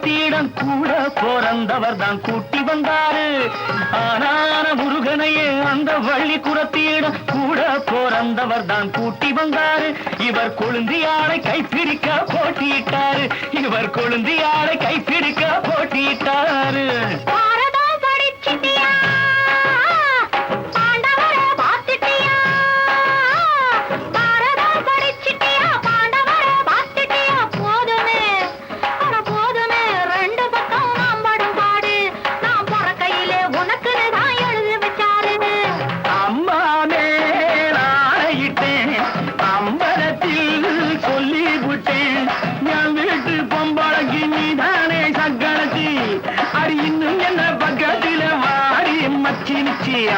குலத்திடம் கூட பிறந்தவர் தான் கூட்டி வந்தாரு. ஆனான முருகனையே அந்த வள்ளி குலத்திடம் கூட பிறந்தவர் தான் கூட்டி வந்தாரு. இவர் கொழுந்தியாளை கைப்பிடிக்க போட்டியிட்டாரு. இவர் கொழுந்தியாளை கைப்பிடிக்க போட்டியிட்டாரு.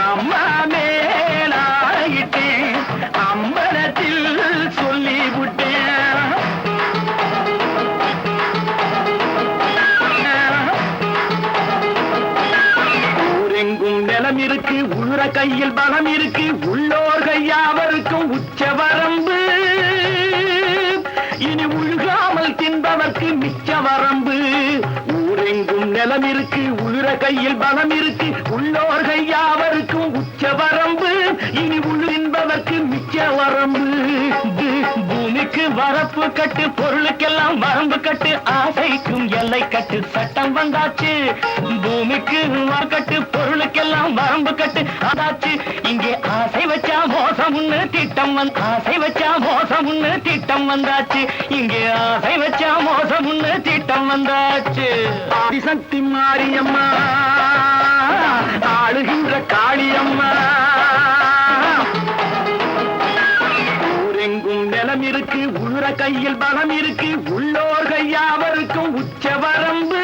அம்மா மேலாயிட்டேன் அம்பலத்தில் சொல்லிவிட்டேன். ஊரெங்கும் நிலம் இருக்கு, உள்ள கையில் பலம் இருக்கு, உள்ளோர்கள் யாவருக்கும் உச்ச வரம்பு. இனி உள்காமல் தின்பவர்க்கு மிச்ச வரம்பு. ஊரெங்கும் நிலம் இருக்கு, உள்ள கையில் பலம் இருக்கு, உள்ளோர்கள் யாவருக்கும் உச்ச வரம்பு. இனி உள்ளின்பவர்க்கு மிச்ச வரம்பு. பூமிக்கு வரப்பு கட்டு, பொருளுக்கெல்லாம் வரம்பு கட்டு, ஆசைக்கும் எல்லை கட்டு சட்டம் வந்தாச்சு. பூமிக்கு கட்டு, பொருளுக்கெல்லாம் வரம்பு கட்டு அதாச்சு. இங்கே ஆசை வச்சா மோசம் ஒண்ணு திட்டம் ஆசை வச்சா மோசம் ஒண்ணு திட்டம் வந்தாச்சு. இங்கே ஆசை வச்சா மோசம் ஒண்ணு திட்டம் வந்தாச்சு. ஆதிசக்தி மாரியம்மா, ஆளுகின்ற காளியம்மா. ஊரெங்கும் நிலம் இருக்கு, உள்ள கையில் பலம் இருக்கு, உள்ளோர்கள் யாவருக்கும் உச்ச வரம்பு.